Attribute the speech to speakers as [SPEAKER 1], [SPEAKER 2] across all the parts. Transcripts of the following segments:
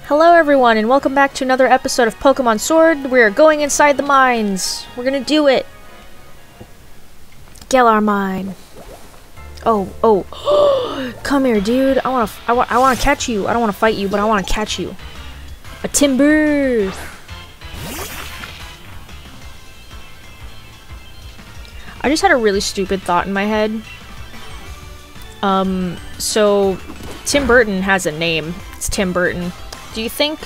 [SPEAKER 1] Hello everyone and welcome back to another episode of Pokemon Sword. We're going inside the mines. We're gonna do it. Galar mine. Oh. Come here, dude. I wanna catch you. I don't wanna fight you, but I wanna catch you. A timber. I just had a really stupid thought in my head. So Tim Burton has a name. It's Tim Burton. Do you think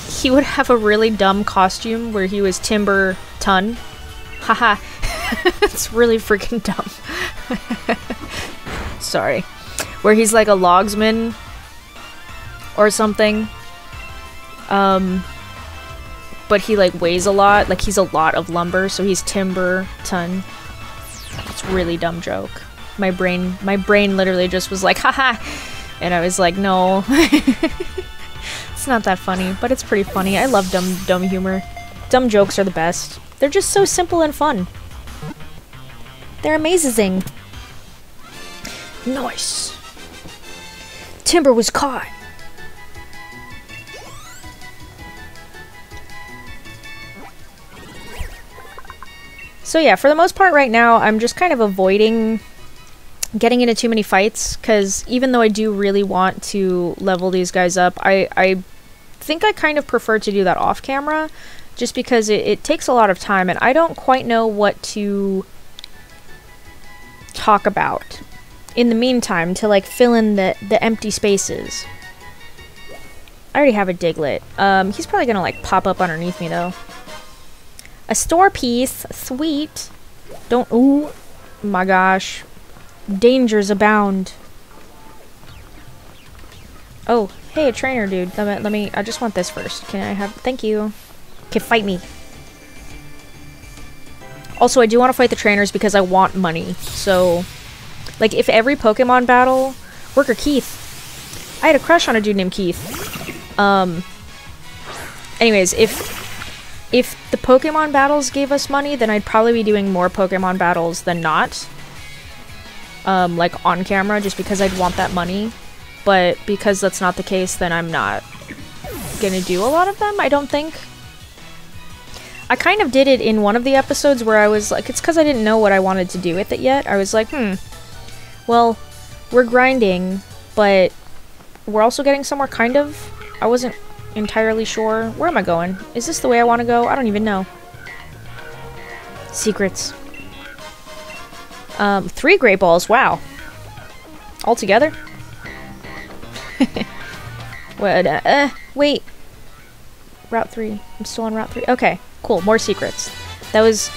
[SPEAKER 1] he would have a really dumb costume where he was Timber Ton? Haha. It's really freaking dumb. Sorry. Where he's like a logsman or something. But he like weighs a lot. Like he's a lot of lumber, so he's Timber Ton. It's a really dumb joke. My brain literally just was like, haha. And I was like, no. It's not that funny, but it's pretty funny. I love dumb humor. Dumb jokes are the best. They're just so simple and fun. They're amazing. Nice. Timber was caught. So yeah, for the most part right now, I'm just kind of avoiding getting into too many fights, because even though I do really want to level these guys up, I think I kind of prefer to do that off camera, just because it takes a lot of time, and I don't quite know what to talk about in the meantime to like fill in the empty spaces. I already have a Diglett. He's probably gonna like pop up underneath me though. A store piece, sweet. Don't, ooh, my gosh. Dangers abound. Oh, hey, a trainer, dude. Let me, I just want this first. Can I have, thank you. Okay, fight me. Also, I do want to fight the trainers because I want money. So, like, if every Pokemon battle, Worker Keith. I had a crush on a dude named Keith. Anyways, if the Pokemon battles gave us money, then I'd probably be doing more Pokemon battles than not. Like on camera, just because I'd want that money. But because that's not the case, then I'm not gonna do a lot of them, I don't think. I kind of did it in one of the episodes where I was like, it's because I didn't know what I wanted to do with it yet. I was like, well, we're grinding, but we're also getting somewhere, kind of. I wasn't entirely sure. Where am I going? Is this the way I want to go? I don't even know. Secrets. 3 Great Balls, wow. All together? What, wait. Route 3. I'm still on Route 3. Okay, cool. More secrets. That was...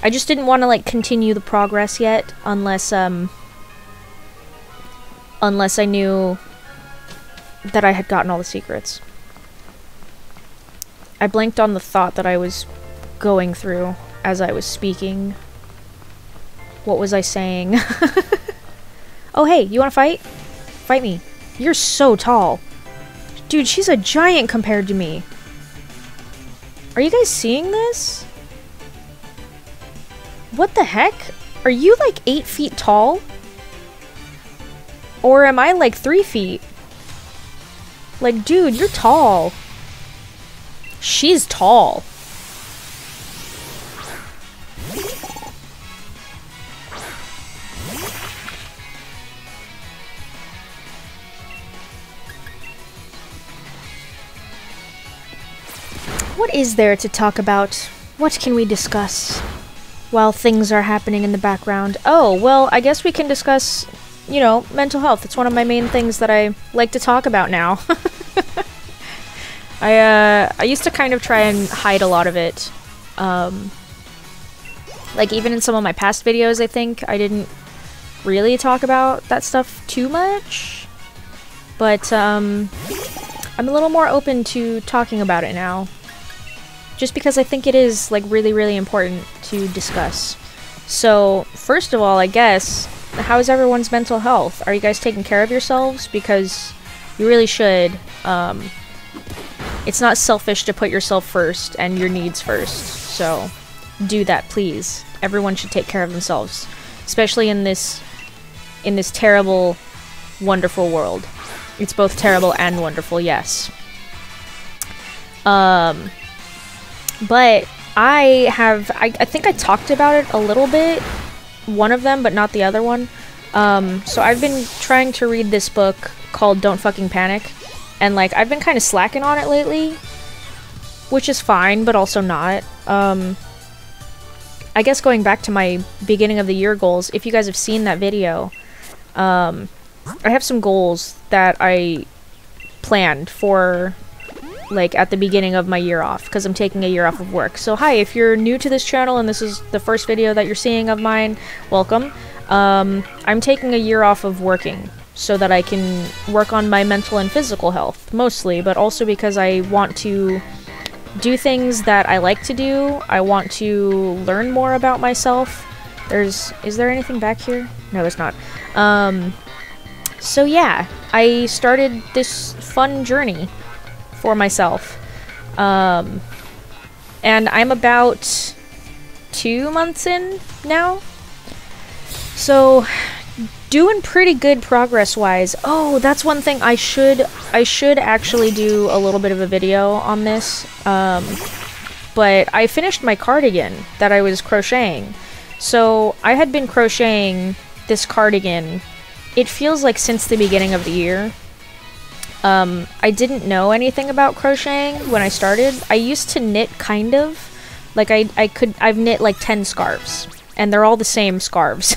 [SPEAKER 1] I just didn't want to, like, continue the progress yet, unless I knew that I had gotten all the secrets. I blanked on the thought that I was going through as I was speaking. What was I saying? Oh, hey, you wanna fight? Fight me. You're so tall. Dude, she's a giant compared to me. Are you guys seeing this? What the heck? Are you like 8 feet tall? Or am I like 3 feet? Like, dude, you're tall. She's tall. What is there to talk about? What can we discuss while things are happening in the background? Oh, well, I guess we can discuss, you know, mental health. It's one of my main things that I like to talk about now. I used to kind of try and hide a lot of it. Like, even in some of my past videos, I think, I didn't really talk about that stuff too much. But, I'm a little more open to talking about it now. Just because I think it is, like, really, really important to discuss. So, first of all, I guess, how is everyone's mental health? Are you guys taking care of yourselves? Because you really should. It's not selfish to put yourself first and your needs first. So, do that, please. Everyone should take care of themselves. Especially in this terrible, wonderful world. It's both terrible and wonderful, yes. But I think I talked about it a little bit, one of them, but not the other one. So I've been trying to read this book called Don't Fucking Panic, and like I've been kind of slacking on it lately, which is fine, but also not. I guess going back to my beginning of the year goals, if you guys have seen that video, I have some goals that I planned for like at the beginning of my year off, because I'm taking a year off of work. So hi, if you're new to this channel and this is the first video that you're seeing of mine, welcome. I'm taking a year off of working so that I can work on my mental and physical health, mostly, but also because I want to do things that I like to do. I want to learn more about myself. Is there anything back here? No, there's not. So yeah, I started this fun journey for myself. And I'm about 2 months in now. So doing pretty good progress-wise. Oh, that's one thing I should actually do a little bit of a video on this. But I finished my cardigan that I was crocheting. So I had been crocheting this cardigan, it feels like since the beginning of the year. I didn't know anything about crocheting when I started. I used to knit, kind of. Like, I've knit like 10 scarves, and they're all the same scarves.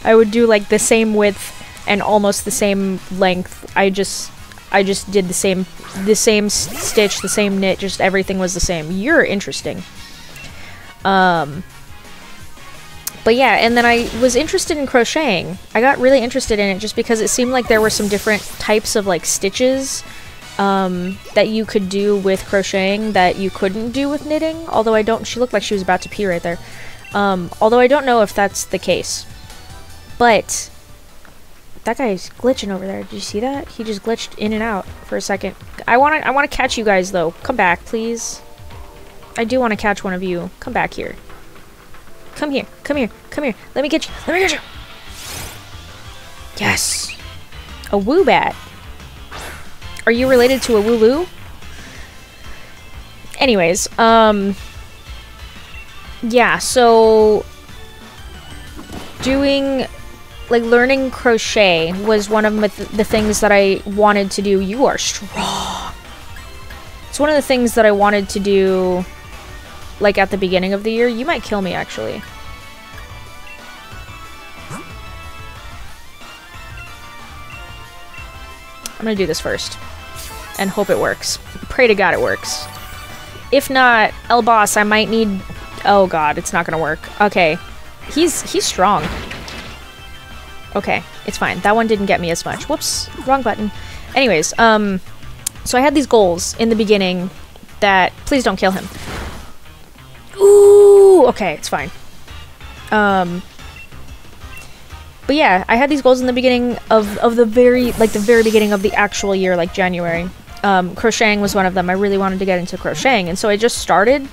[SPEAKER 1] I would do like the same width and almost the same length. I just did the same stitch, the same knit, just everything was the same. You're interesting. But yeah, and then I was interested in crocheting. I got really interested in it just because it seemed like there were some different types of like stitches that you could do with crocheting that you couldn't do with knitting. Although she looked like she was about to pee right there. Although I don't know if that's the case. But that guy's glitching over there. Did you see that? He just glitched in and out for a second. I wanna catch you guys though. Come back, please. I do want to catch one of you. Come back here. Come here. Come here. Come here. Let me get you. Let me get you. Yes. A woobat. Are you related to a wooloo? Anyways, yeah, so learning crochet was one of the things that I wanted to do. You are strong. It's one of the things that I wanted to do, like, at the beginning of the year. You might kill me, actually. I'm gonna do this first. And hope it works. Pray to God it works. If not, El Boss, I might need... Oh god, it's not gonna work. Okay. He's strong. Okay, it's fine. That one didn't get me as much. Whoops, wrong button. Anyways, so I had these goals in the beginning that... Please don't kill him. Ooh, okay, it's fine. But yeah, I had these goals in the beginning of the very beginning of the actual year, like January. Crocheting was one of them. I really wanted to get into crocheting, and so I just started,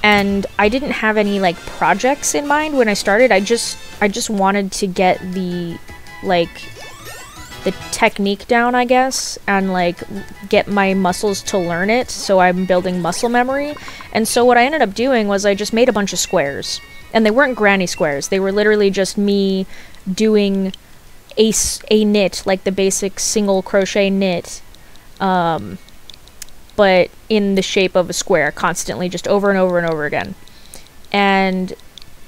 [SPEAKER 1] and I didn't have any, like, projects in mind when I started. I just wanted to get the technique down, I guess, and, like, get my muscles to learn it, so I'm building muscle memory. And so what I ended up doing was I just made a bunch of squares. And they weren't granny squares. They were literally just me doing a knit, like the basic single crochet knit, but in the shape of a square, constantly, just over and over and over again. And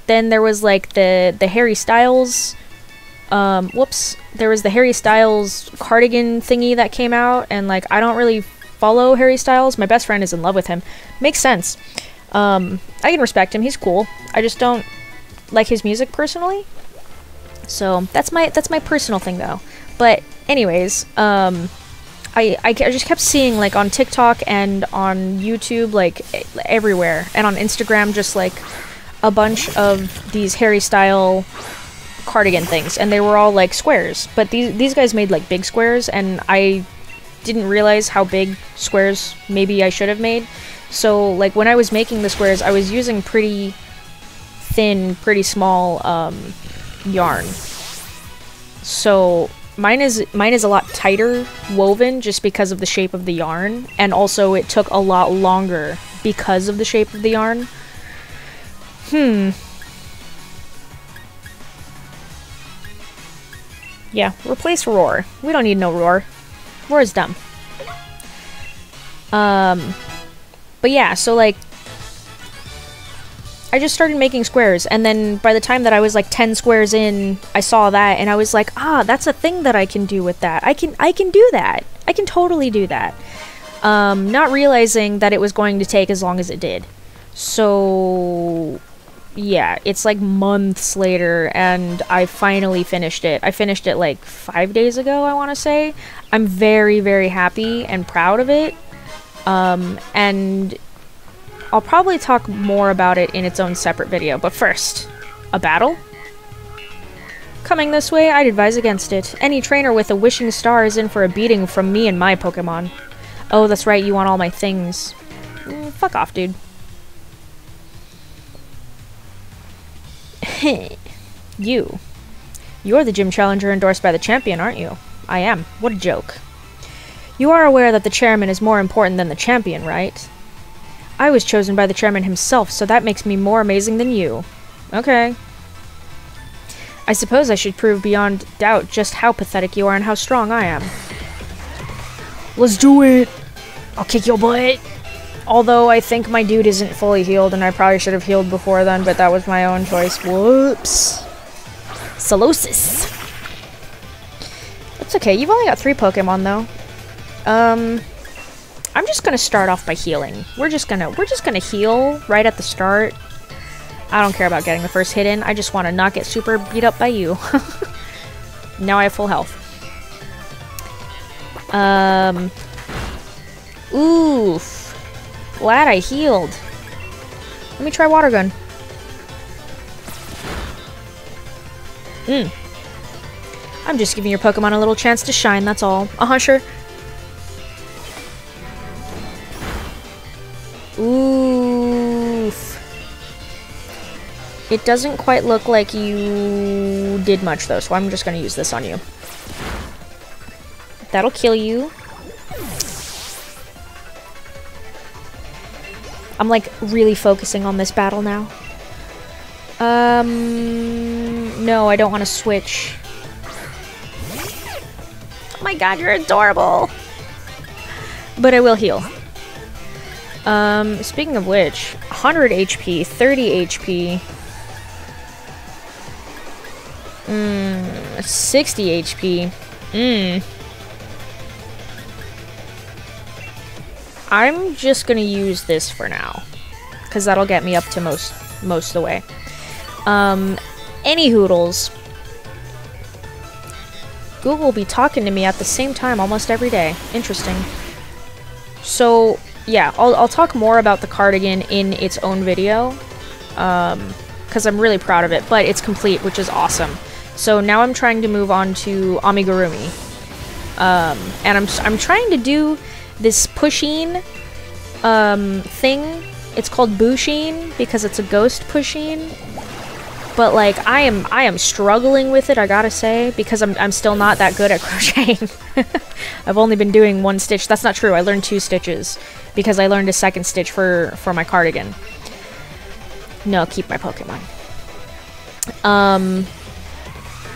[SPEAKER 1] then there was like the Harry Styles, there was the Harry Styles cardigan thingy that came out, and like I don't really follow Harry Styles. My best friend is in love with him. Makes sense. I can respect him. He's cool. I just don't like his music personally. So that's my personal thing though. But anyways, I just kept seeing, like, on TikTok and on YouTube, like everywhere, and on Instagram, just like a bunch of these Harry Style cardigan things, and they were all like squares. But these guys made like big squares, and I didn't realize how big squares maybe I should have made. So, like, when I was making the squares, I was using pretty thin, pretty small yarn. So Mine is a lot tighter woven just because of the shape of the yarn, and also it took a lot longer because of the shape of the yarn. Yeah, replace roar. We don't need no roar. Roar is dumb. But yeah, so like I just started making squares, and then by the time that I was like 10 squares in, I saw that, and I was like, ah, that's a thing that I can do with that. I can do that. I can totally do that. Not realizing that it was going to take as long as it did. So, yeah, it's like months later, and I finally finished it. I finished it like 5 days ago, I want to say. I'm very, very happy and proud of it. And I'll probably talk more about it in its own separate video, but first, a battle? Coming this way, I'd advise against it. Any trainer with a wishing star is in for a beating from me and my Pokemon. Oh, that's right, you want all my things. Fuck off, dude. You're the gym challenger endorsed by the champion, aren't you? I am. What a joke. You are aware that the chairman is more important than the champion, right? I was chosen by the chairman himself, so that makes me more amazing than you. Okay. I suppose I should prove beyond doubt just how pathetic you are and how strong I am. Let's do it! I'll kick your butt! Although I think my dude isn't fully healed, and I probably should have healed before then, but that was my own choice. Whoops. Solosis. It's okay, you've only got 3 Pokemon, though. I'm just gonna start off by healing. We're just gonna heal right at the start. I don't care about getting the first hit in. I just want to not get super beat up by you. Now I have full health. Oof. Glad I healed. Let me try Water Gun. I'm just giving your Pokemon a little chance to shine, that's all. Sure. Oof. It doesn't quite look like you did much, though, so I'm just gonna use this on you. That'll kill you. I'm, like, really focusing on this battle now. No, I don't want to switch. Oh my god, you're adorable! But I will heal. Speaking of which, 100 HP, 30 HP. 60 HP. I'm just gonna use this for now, because that'll get me up to most of the way. Any hoodles. Google will be talking to me at the same time almost every day. Interesting. So, yeah, I'll talk more about the cardigan in its own video, because I'm really proud of it, but it's complete, which is awesome. So now I'm trying to move on to Amigurumi. And I'm trying to do this pusheen thing. It's called Busheen because it's a ghost pusheen. But like I am struggling with it, I gotta say, because I'm still not that good at crocheting. I've only been doing 1 stitch. That's not true. I learned 2 stitches because I learned a 2nd stitch for my cardigan. No, keep my Pokemon.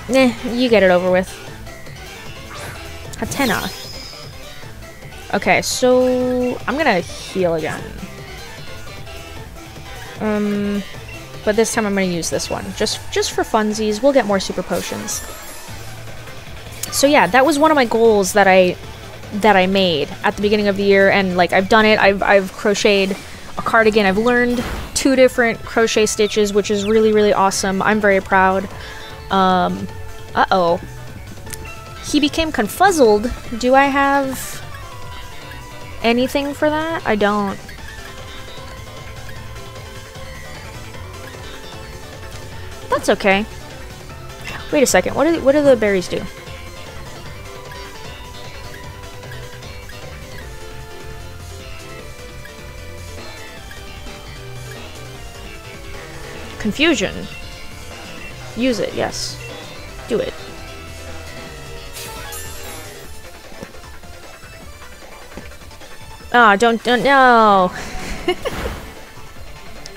[SPEAKER 1] You get it over with. Hatena. Okay, so I'm gonna heal again. But this time I'm gonna use this one. Just for funsies. We'll get more super potions. So yeah, that was one of my goals that I made at the beginning of the year, and like I've done it. I've crocheted a cardigan. I've learned 2 different crochet stitches, which is really, really awesome. I'm very proud. Uh-oh. He became confuzzled. Do I have anything for that? I don't. That's okay. Wait a second. What do the berries do? Confusion. Use it, yes. Do it. Oh, don't, no.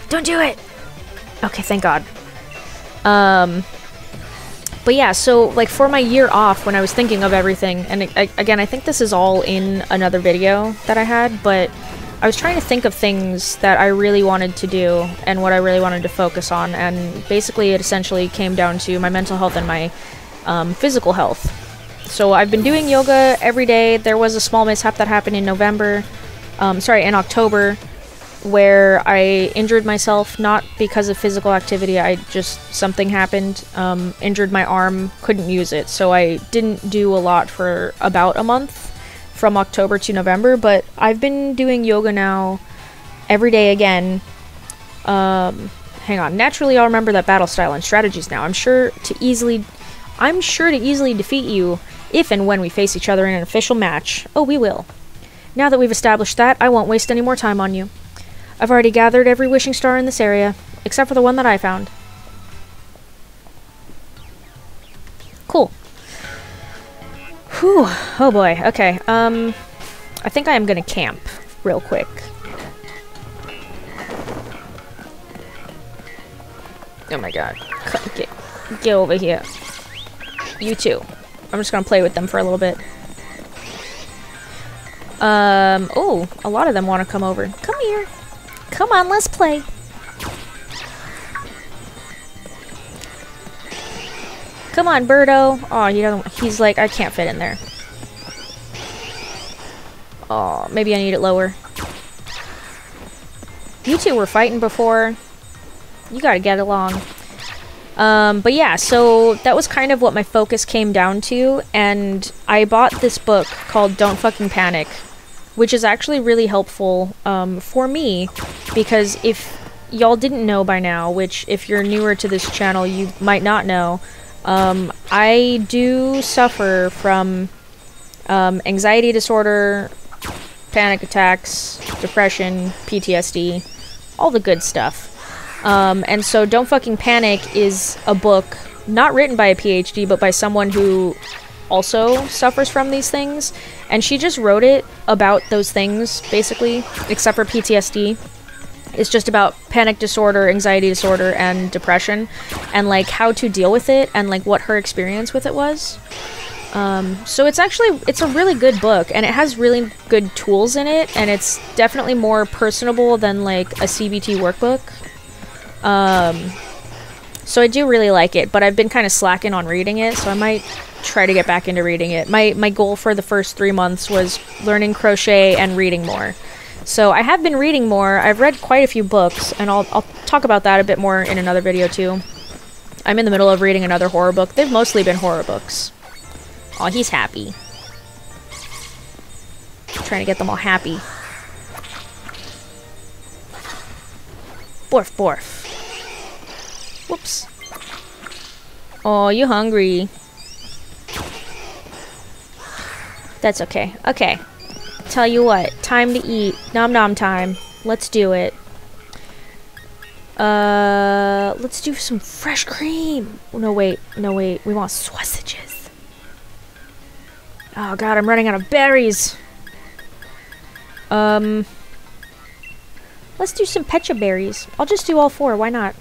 [SPEAKER 1] Don't do it. Okay, thank God. But yeah, so like for my year off, when I was thinking of everything, and again, I think this is all in another video that I had, but I was trying to think of things that I really wanted to do and what I really wanted to focus on, and basically it essentially came down to my mental health and my physical health. So I've been doing yoga every day. There was a small mishap that happened in in October, where I injured myself, not because of physical activity, something happened, injured my arm, couldn't use it, so I didn't do a lot for about a month, from October to November, but I've been doing yoga now every day again. Hang on, naturally I'll remember that battle style and strategies now. I'm sure to easily defeat you if and when we face each other in an official match. Oh, we will. Now that we've established that, I won't waste any more time on you. I've already gathered every wishing star in this area, except for the one that I found. Cool. Whew. Oh boy. Okay. I think I am gonna camp real quick. Oh my god. Get over here. You too. I'm just gonna play with them for a little bit. Oh, a lot of them want to come over. Come here. Come on, let's play. Come on, Birdo. Oh, he's like, I can't fit in there. Oh, maybe I need it lower. You two were fighting before. You gotta get along. But yeah, so that was kind of what my focus came down to, and I bought this book called Don't Fucking Panic, which is actually really helpful for me, because if y'all didn't know by now, which if you're newer to this channel you might not know, I do suffer from anxiety disorder, panic attacks, depression, PTSD, all the good stuff. And so Don't Fucking Panic is a book not written by a PhD, but by someone who also suffers from these things, and she just wrote it about those things, basically, except for PTSD. It's just about panic disorder, anxiety disorder, and depression, and like how to deal with it, and like what her experience with it was. So it's a really good book, and it has really good tools in it, and it's definitely more personable than like a CBT workbook. So I do really like it, but I've been kind of slacking on reading it, so I might try to get back into reading it. My goal for the first 3 months was learning crochet and reading more. So I have been reading more. I've read quite a few books, and I'll talk about that a bit more in another video too. I'm in the middle of reading another horror book. They've mostly been horror books. Oh, he's happy. Trying to get them all happy. Borf, borf. Whoops. Oh, you hungry. That's okay. Okay. Tell you what. Time to eat. Nom nom time. Let's do it. Let's do some fresh cream. No, wait. No, wait. We want sausages. Oh, God. I'm running out of berries. Let's do some pecha berries. I'll just do all 4. Why not?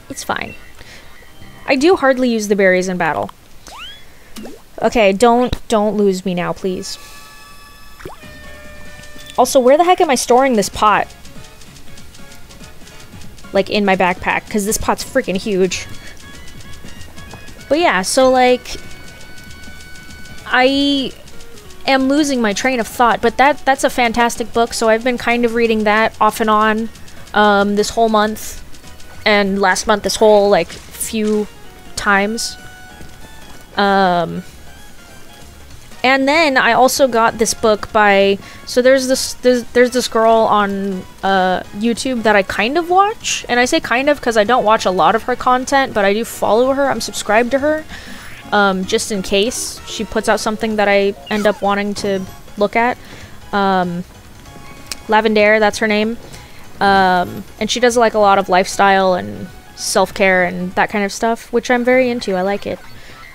[SPEAKER 1] It's fine. I do hardly use the berries in battle. Okay, don't lose me now, please. Also, where the heck am I storing this pot? Like, in my backpack, because this pot's freaking huge. But yeah, so, like, I am losing my train of thought, but that's a fantastic book, so I've been kind of reading that off and on this whole month. And last month, this whole, like, few times. And then I also got this book by... So there's this girl on YouTube that I kind of watch. And I say kind of because I don't watch a lot of her content, but I do follow her. I'm subscribed to her. Just in case she puts out something that I end up wanting to look at. Lavendare, that's her name. And she does like a lot of lifestyle and self-care and that kind of stuff, which I'm very into. I like it.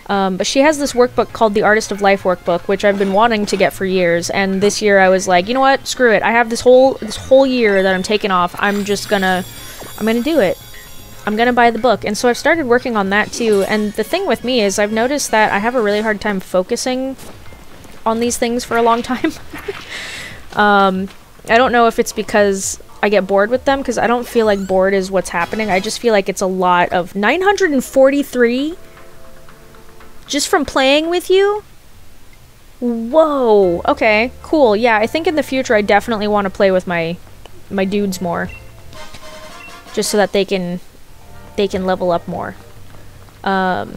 [SPEAKER 1] But she has this workbook called the Artist of Life workbook, which I've been wanting to get for years. And this year I was like, you know what? Screw it. I have this whole year that I'm taking off. I'm gonna do it. I'm gonna buy the book. And so I've started working on that too. And the thing with me is I've noticed that I have a really hard time focusing on these things for a long time. I don't know if it's because I get bored with them, because I don't feel like bored is what's happening. I just feel like it's a lot of 943 just from playing with you. Whoa. Okay, cool. Yeah, I think in the future I definitely want to play with my dudes more, just so that they can level up more. But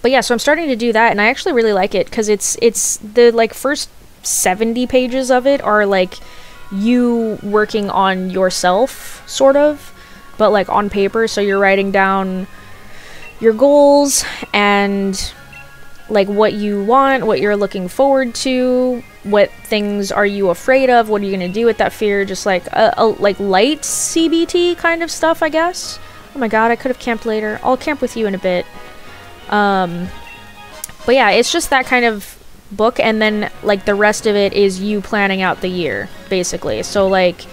[SPEAKER 1] yeah, so I'm starting to do that, and I actually really like it, because it's the like first 70 pages of it are like you working on yourself, sort of, but like on paper. So you're writing down your goals and like what you want, what you're looking forward to, what things are you afraid of, what are you gonna do with that fear, just like a like light CBT kind of stuff, I guess. Oh my god, I could have camped later. I'll camp with you in a bit. But yeah, it's just that kind of book, and then like the rest of it is you planning out the year, basically. So like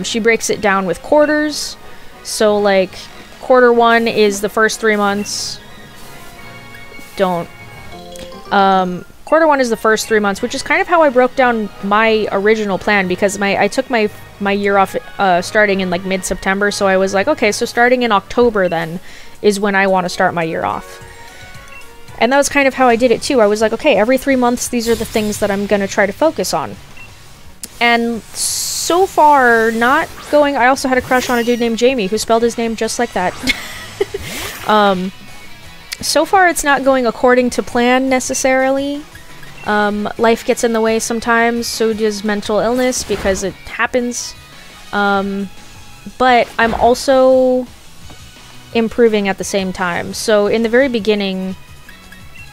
[SPEAKER 1] she breaks it down with quarters. So like quarter 1 is the first 3 months. Quarter 1 is the first 3 months, which is kind of how I broke down my original plan, because I took my year off starting in like mid-September. So I was like, okay, so starting in October then is when I want to start my year off. And that was kind of how I did it too. I was like, okay, every 3 months, these are the things that I'm going to try to focus on. And so far, not going... I also had a crush on a dude named Jamie, who spelled his name just like that. So far, it's not going according to plan, necessarily. Life gets in the way sometimes, so does mental illness, because it happens. But I'm also improving at the same time. So in the very beginning,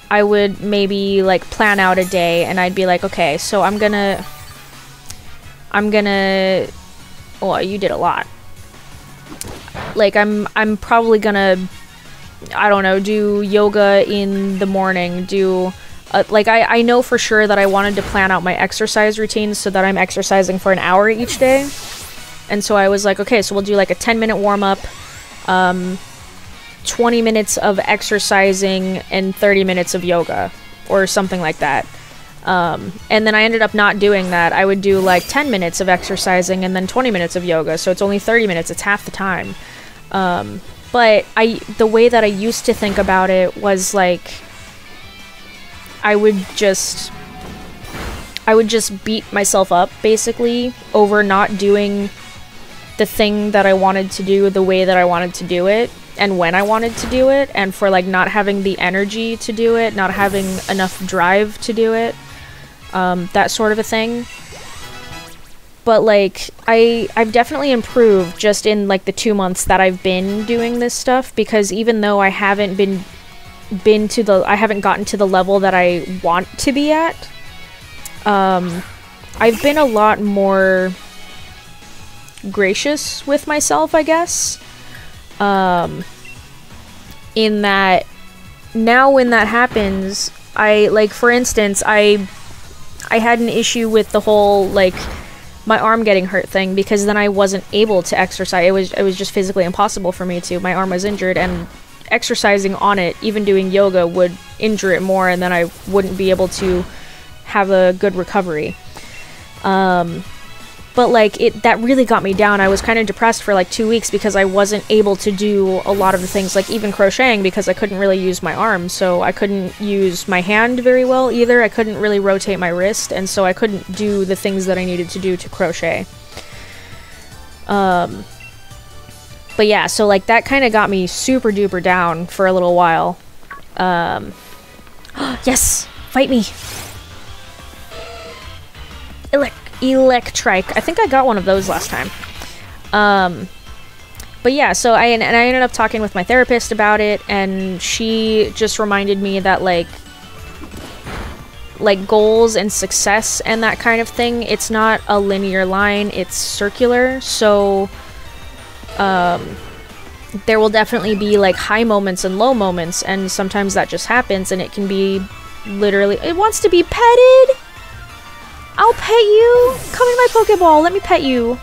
[SPEAKER 1] I would maybe like plan out a day, and I'd be like, okay, so I'm gonna well, you did a lot. Like I'm probably gonna, I don't know, do yoga in the morning, do like I know for sure that I wanted to plan out my exercise routines so that I'm exercising for an hour each day. And so I was like, okay, so we'll do like a 10-minute warm-up, 20 minutes of exercising, and 30 minutes of yoga, or something like that. And then I ended up not doing that. I would do like 10 minutes of exercising and then 20 minutes of yoga, so it's only 30 minutes, it's half the time. But the way that I used to think about it was like, I would just beat myself up, basically, over not doing the thing that I wanted to do the way that I wanted to do it, and when I wanted to do it, and for like not having the energy to do it, not having enough drive to do it, that sort of a thing. But like I've definitely improved just in like the 2 months that I've been doing this stuff, because even though I haven't I haven't gotten to the level that I want to be at, I've been a lot more gracious with myself, I guess. In that now when that happens, I like, for instance, I had an issue with the whole like my arm getting hurt thing, because then I wasn't able to exercise. It was just physically impossible for me to. My arm was injured, and exercising on it, even doing yoga, would injure it more, and then I wouldn't be able to have a good recovery. But like that really got me down. I was kind of depressed for like 2 weeks because I wasn't able to do a lot of the things, like even crocheting, because I couldn't really use my arm, so I couldn't use my hand very well either. I couldn't really rotate my wrist, and so I couldn't do the things that I needed to do to crochet. But yeah, so like that kind of got me super duper down for a little while. Yes! Fight me! Electrike. I think I got one of those last time. But yeah, so I ended up talking with my therapist about it, and she just reminded me that like goals and success and that kind of thing, it's not a linear line, it's circular. So there will definitely be like high moments and low moments, and sometimes that just happens, and it can be literally, it wants to be petted. I'll pet you. Come in my Pokeball. Let me pet you.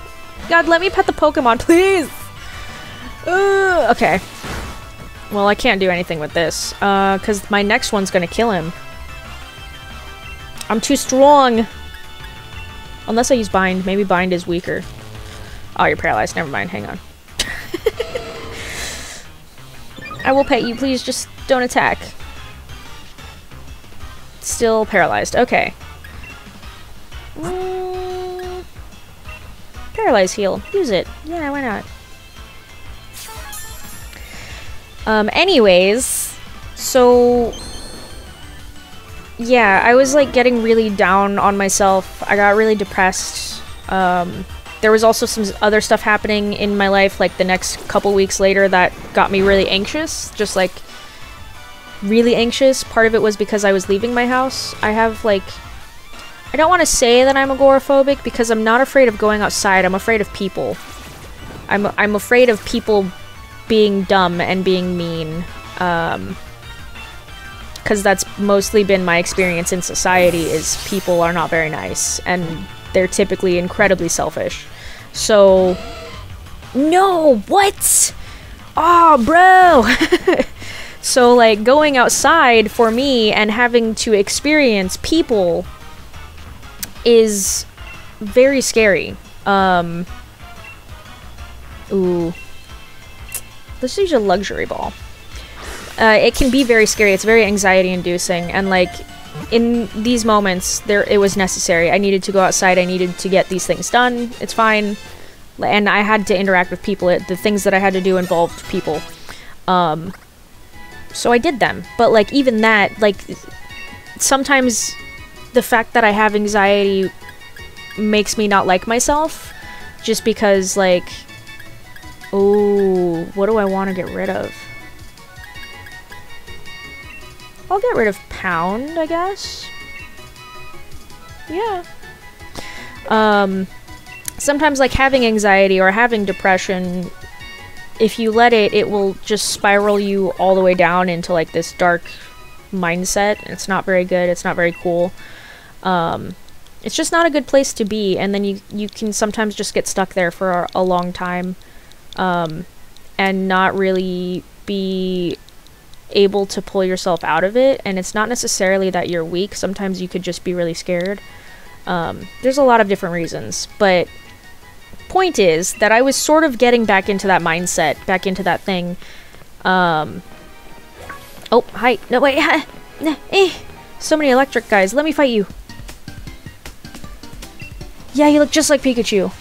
[SPEAKER 1] God, let me pet the Pokemon, please. Okay. Well, I can't do anything with this, because my next one's gonna kill him. I'm too strong. Unless I use Bind. Maybe Bind is weaker. Oh, you're paralyzed. Never mind. Hang on. I will pet you. Please, just don't attack. Still paralyzed. Okay. Paralyze heal. Use it. Yeah, why not? Anyways, so yeah, I was like getting really down on myself. I got really depressed. There was also some other stuff happening in my life like the next couple weeks later that got me really anxious, just like really anxious. Part of it was because I was leaving my house. I have like, I don't want to say that I'm agoraphobic because I'm not afraid of going outside. I'm afraid of people. I'm afraid of people being dumb and being mean, because that's mostly been my experience in society, is people are not very nice and they're typically incredibly selfish. So no, what? Oh, bro. So like going outside for me and having to experience people is very scary. Ooh. Let's use a luxury ball. It can be very scary. It's very anxiety-inducing, and like in these moments, it was necessary. I needed to go outside. I needed to get these things done. It's fine, and I had to interact with people. The things that I had to do involved people, so I did them. But like even that, like sometimes the fact that I have anxiety makes me not like myself, just because like. Oh, what do I want to get rid of? I'll get rid of Pound, I guess. Yeah. Sometimes, like, having anxiety or having depression, if you let it, it will just spiral you all the way down into, like, this dark mindset. It's not very good. It's not very cool. It's just not a good place to be, and then you can sometimes just get stuck there for a long time. And not really be able to pull yourself out of it, and it's not necessarily that you're weak. Sometimes you could just be really scared. There's a lot of different reasons, but point is that I was sort of getting back into that mindset, back into that thing. Oh, hi. No, wait. So many electric guys. Let me fight you. Yeah, you look just like Pikachu.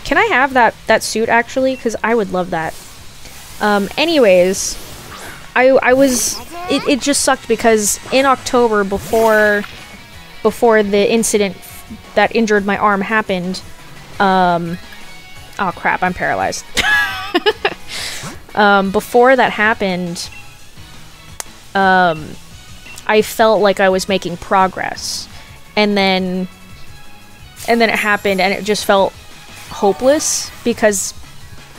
[SPEAKER 1] Can I have that suit, actually? Because I would love that. Anyways, I was... It just sucked because in October, before the incident that injured my arm happened... oh crap, I'm paralyzed. Before that happened, I felt like I was making progress. And then it happened, and it just felt hopeless because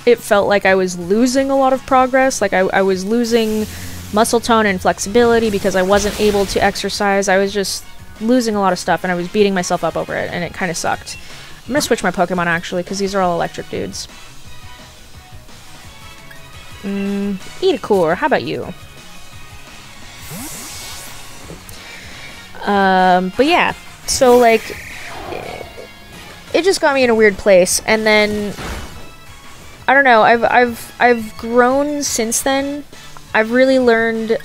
[SPEAKER 1] it felt like I was losing a lot of progress. Like I was losing muscle tone and flexibility because I wasn't able to exercise. I was just losing a lot of stuff, and I was beating myself up over it, and it kind of sucked. I'm gonna switch my Pokemon, actually, because these are all electric dudes. Edacore, how about you? But yeah, so like it just got me in a weird place, and then I don't know, I've grown since then. I've really learned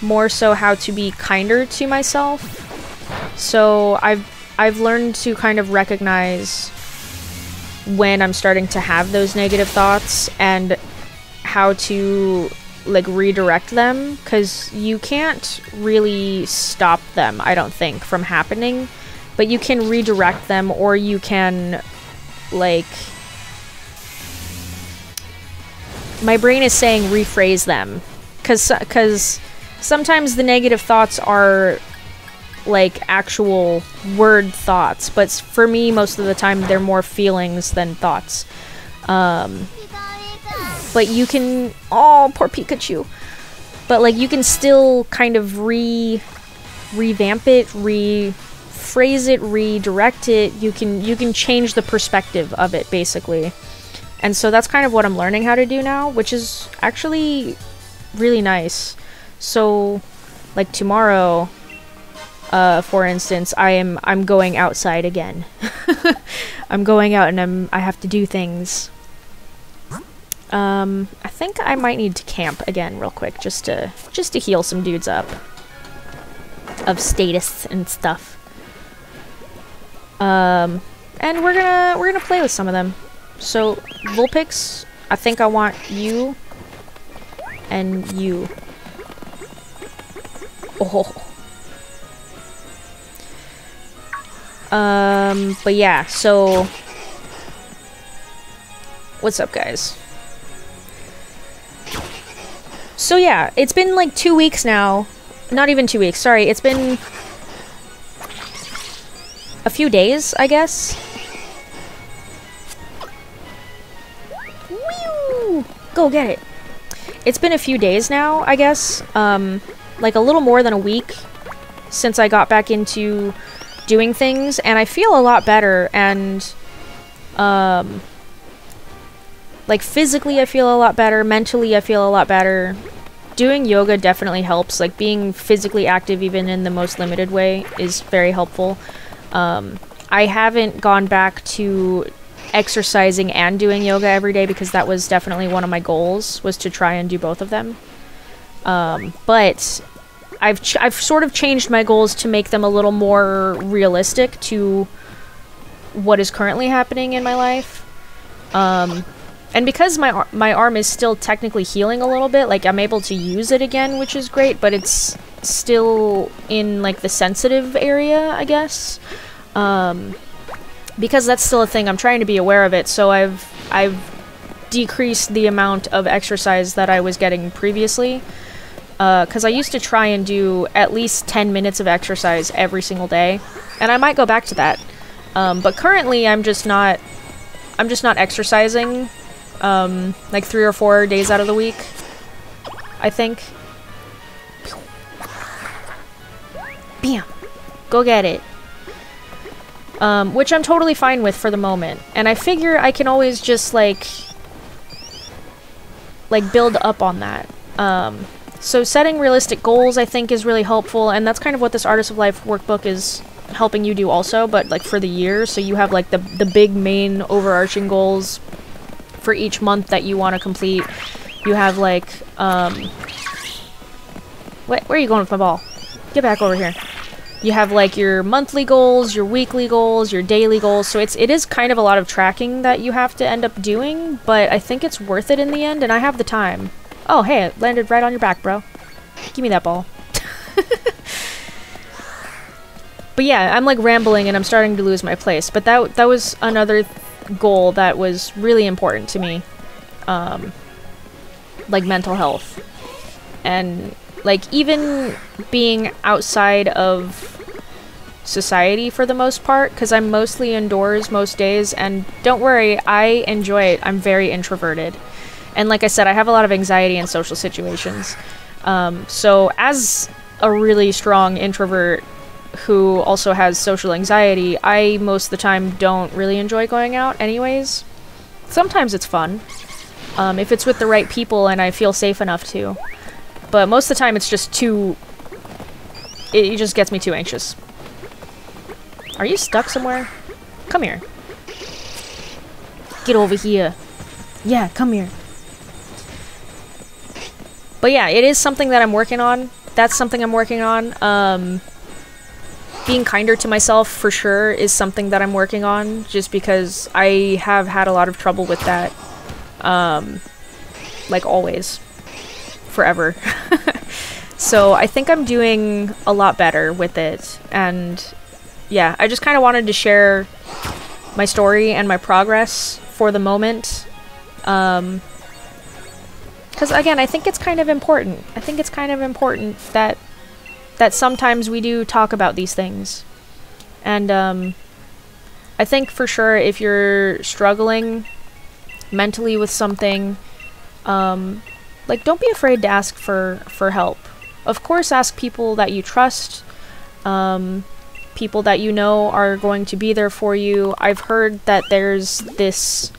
[SPEAKER 1] more so how to be kinder to myself. So I've learned to kind of recognize when I'm starting to have those negative thoughts and how to like redirect them, because you can't really stop them, I don't think, from happening, but you can redirect them, or you can like, my brain is saying rephrase them, because sometimes the negative thoughts are like actual word thoughts, but for me most of the time they're more feelings than thoughts. But you can, oh, poor Pikachu. But like you can still kind of revamp it, rephrase it, redirect it. You can change the perspective of it basically. And so that's kind of what I'm learning how to do now, which is actually really nice. So like tomorrow, for instance, I'm going outside again. I'm going out and I have to do things. I think I might need to camp again real quick just to heal some dudes up of status and stuff. And we're gonna play with some of them. So Vulpix, I think I want you and you. Oh. But yeah, so what's up, guys? So yeah, it's been like 2 weeks now. Not even 2 weeks, sorry. It's been a few days, I guess. Whew! Go get it. It's been a few days now, I guess. Like a little more than a week since I got back into doing things, and I feel a lot better, and like physically I feel a lot better, mentally I feel a lot better. Doing yoga definitely helps, like being physically active even in the most limited way is very helpful. I haven't gone back to exercising and doing yoga every day because that was definitely one of my goals, was to try and do both of them. But I've sort of changed my goals to make them a little more realistic to what is currently happening in my life. And because my arm is still technically healing a little bit, like I'm able to use it again, which is great, but it's still in like the sensitive area, I guess. Because that's still a thing, I'm trying to be aware of it, so I've decreased the amount of exercise that I was getting previously. Because I used to try and do at least 10 minutes of exercise every single day, and I might go back to that. But currently I'm just not exercising, like 3 or 4 days out of the week, I think. Bam! Go get it. Which I'm totally fine with for the moment. And I figure I can always just, like build up on that. So setting realistic goals, I think, is really helpful, and that's kind of what this Artist of Life workbook is helping you do also, but, like, for the year. So you have, like, the big main overarching goals for each month that you want to complete. You have, like, where are you going with my ball? Get back over here. You have, like, your monthly goals, your weekly goals, your daily goals, so it is kind of a lot of tracking that you have to end up doing, but I think it's worth it in the end, and I have the time. Oh, hey, it landed right on your back, bro. Give me that ball. But yeah, I'm, like, rambling, and I'm starting to lose my place, but that was another goal that was really important to me. Like, mental health. And, like, even being outside of society for the most part, because I'm mostly indoors most days, and don't worry, I enjoy it. I'm very introverted. And like I said, I have a lot of anxiety in social situations. So as a really strong introvert who also has social anxiety, I most of the time don't really enjoy going out anyways. Sometimes it's fun, if it's with the right people and I feel safe enough to. But most of the time it's just too... It just gets me too anxious. Are you stuck somewhere? Come here. Get over here. Yeah, come here. But yeah, it is something that I'm working on. That's something I'm working on. Being kinder to myself, for sure, is something that I'm working on, just because I have had a lot of trouble with that. Like always. Forever. So I think I'm doing a lot better with it. And yeah, I just kind of wanted to share my story and my progress for the moment. Because again, I think it's kind of important. I think it's kind of important that sometimes we do talk about these things. And I think for sure if you're struggling mentally with something, like, don't be afraid to ask for help. Of course, ask people that you trust, people that you know are going to be there for you. I've heard that there's this...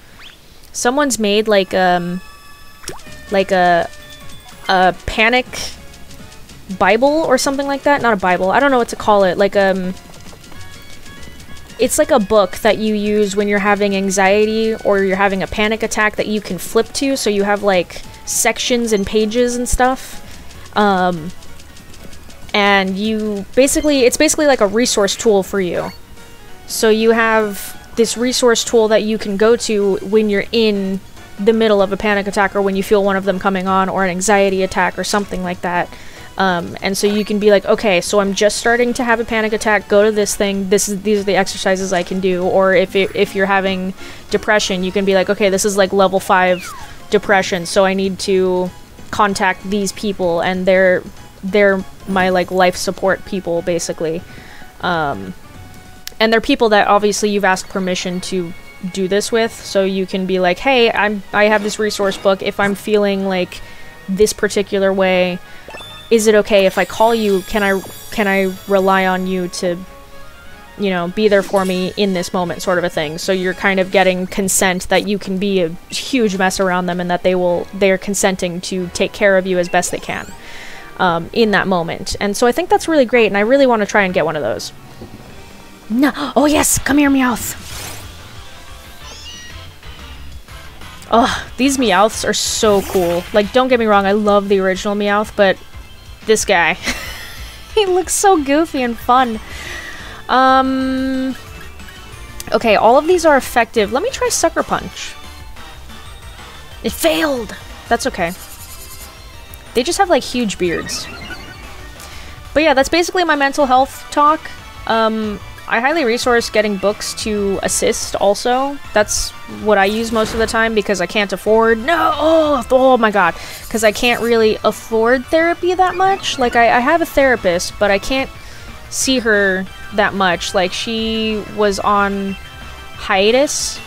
[SPEAKER 1] Someone's made, like a panic Bible or something like that. Not a Bible. I don't know what to call it. Like, it's like a book that you use when you're having anxiety or you're having a panic attack that you can flip to, so you have, like, sections and pages and stuff. And you basically, it's basically like a resource tool for you. So you have this resource tool that you can go to when you're in the middle of a panic attack, or when you feel one of them coming on, or an anxiety attack or something like that. And so you can be like, okay, so I'm just starting to have a panic attack, go to this thing, these are the exercises I can do. Or if you're having depression, you can be like, okay, this is like level 5 depression, so I need to contact these people, and they're my, like, life support people, basically. And they're people that obviously you've asked permission to do this with, so you can be like, hey, I have this resource book. If I'm feeling like this particular way, is it okay if I call you? Can I rely on you to, you know, be there for me in this moment, sort of a thing. So you're kind of getting consent that you can be a huge mess around them, and that they're consenting to take care of you as best they can in that moment. And so I think that's really great, and I really want to try and get one of those. No. Oh yes, come here, Meowth. Oh, these Meowths are so cool. Like, don't get me wrong, I love the original Meowth, but this guy, he looks so goofy and fun. Okay, all of these are effective. Let me try Sucker Punch. It failed! That's okay. They just have, like, huge beards. But yeah, that's basically my mental health talk. I highly resource getting books to assist also. That's what I use most of the time, because I can't afford... No! Oh my god. Because I can't really afford therapy that much. Like, I have a therapist, but I can't see her that much. Like, she was on hiatus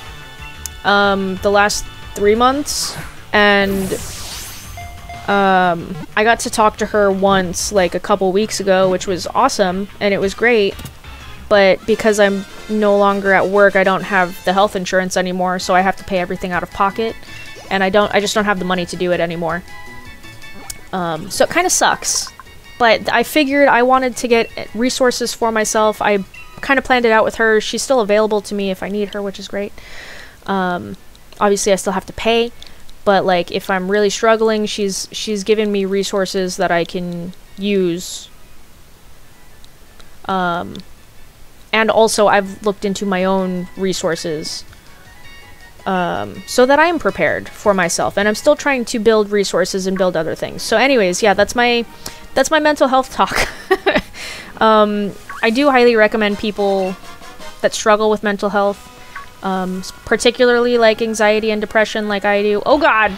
[SPEAKER 1] the last 3 months, and I got to talk to her once, like, a couple weeks ago, which was awesome, and it was great. But because I'm no longer at work, I don't have the health insurance anymore, so I have to pay everything out of pocket, and I just don't have the money to do it anymore. So it kind of sucks. But I figured I wanted to get resources for myself. I kind of planned it out with her. She's still available to me if I need her, which is great. Obviously, I still have to pay, but, like, if I'm really struggling, she's given me resources that I can use. And also, I've looked into my own resources, so that I am prepared for myself. And I'm still trying to build resources and build other things. So anyways, yeah, that's my mental health talk. I do highly recommend people that struggle with mental health, particularly, like, anxiety and depression like I do. Oh god!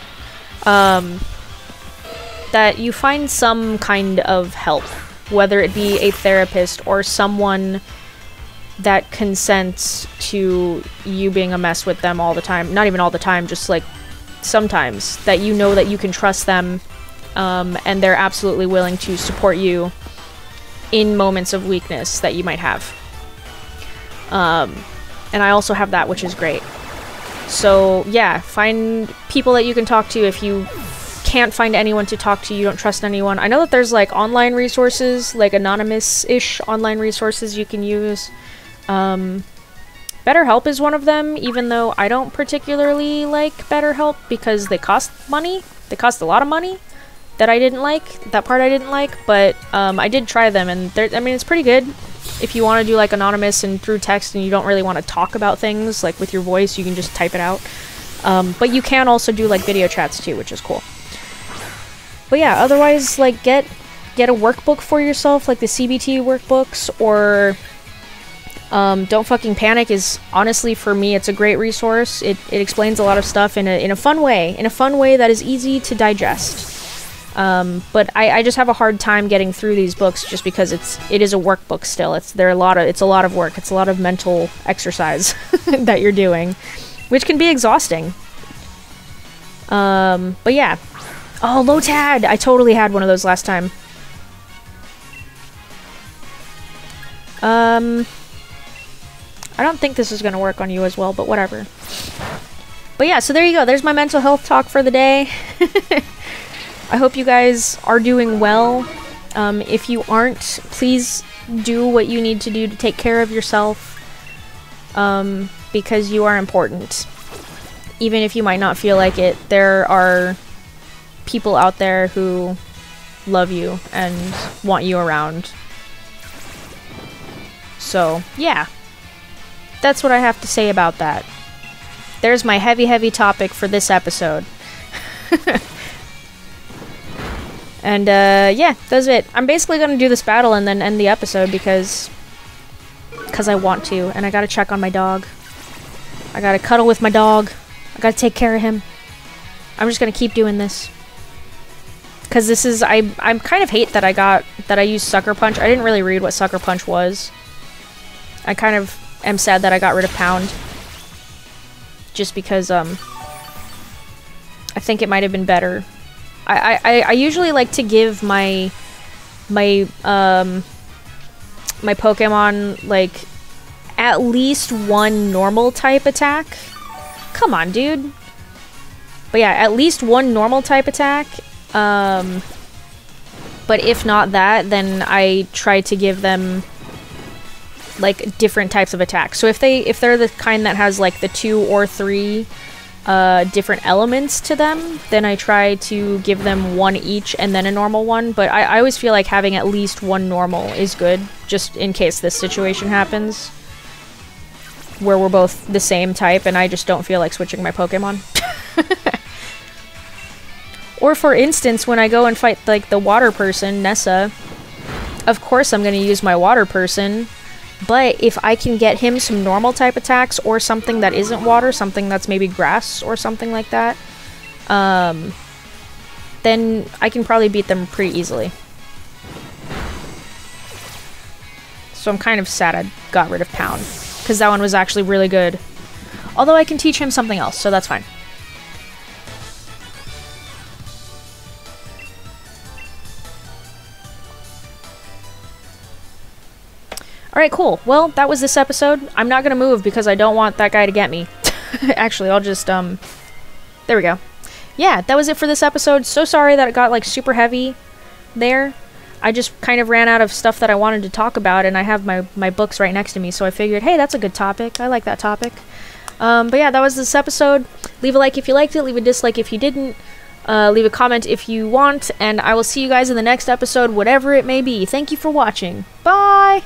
[SPEAKER 1] That you find some kind of help, whether it be a therapist or someone that consents to you being a mess with them all the time. Not even all the time, just, like, sometimes. That you know that you can trust them, and they're absolutely willing to support you in moments of weakness that you might have. And I also have that, which is great. So, yeah, find people that you can talk to. If you can't find anyone to talk to, you don't trust anyone. I know that there's, like, online resources, like anonymous-ish online resources you can use. BetterHelp is one of them, even though I don't particularly like BetterHelp because they cost money. They cost a lot of money that I didn't like. That part I didn't like, but I did try them, and I mean, it's pretty good if you want to do, like, anonymous and through text and you don't really want to talk about things, like, with your voice. You can just type it out. But you can also do, like, video chats too, which is cool. But yeah, otherwise, like, get a workbook for yourself, like the CBT workbooks, or Don't Fucking Panic is, honestly, for me, it's a great resource. It explains a lot of stuff in a fun way, that is easy to digest. But I just have a hard time getting through these books just because it is a workbook still. It's a lot of work. It's a lot of mental exercise that you're doing, which can be exhausting. But yeah. Oh, Lotad! I totally had one of those last time. I don't think this is gonna work on you as well, but whatever. But yeah, so there you go. There's my mental health talk for the day. I hope you guys are doing well. If you aren't, please do what you need to do to take care of yourself. Because you are important. Even if you might not feel like it, there are people out there who love you and want you around. So, yeah. That's what I have to say about that. There's my heavy topic for this episode. And, yeah, that's it. I'm basically gonna do this battle and then end the episode because I want to, and I gotta check on my dog. I gotta cuddle with my dog. I gotta take care of him. I'm just gonna keep doing this. Because this is, I kind of hate that I used Sucker Punch. I didn't really read what Sucker Punch was. I kind of am sad that I got rid of Pound. Just because, I think it might have been better. I usually like to give my Pokemon, like, at least one normal type attack. Come on, dude. But yeah, at least one normal type attack. But if not that, then I try to give them, like, different types of attacks. So if they're the kind that has, like, the 2 or 3 different elements to them, then I try to give them one each and then a normal one. But I always feel like having at least one normal is good, just in case this situation happens where we're both the same type and I just don't feel like switching my Pokemon. Or for instance, when I go and fight, like, the water person, Nessa, of course I'm gonna use my water person. But if I can get him some normal type attacks or something that isn't water, something that's maybe grass or something like that, then I can probably beat them pretty easily. So I'm kind of sad I got rid of Pound, because that one was actually really good. Although I can teach him something else, so that's fine. Alright, cool. Well, that was this episode. I'm not gonna move because I don't want that guy to get me. Actually, I'll just, there we go. Yeah, that was it for this episode. So sorry that it got, like, super heavy there. I just kind of ran out of stuff that I wanted to talk about, and I have my books right next to me, so I figured, hey, that's a good topic. I like that topic. But yeah, that was this episode. Leave a like if you liked it. Leave a dislike if you didn't. Leave a comment if you want, and I will see you guys in the next episode, whatever it may be. Thank you for watching. Bye!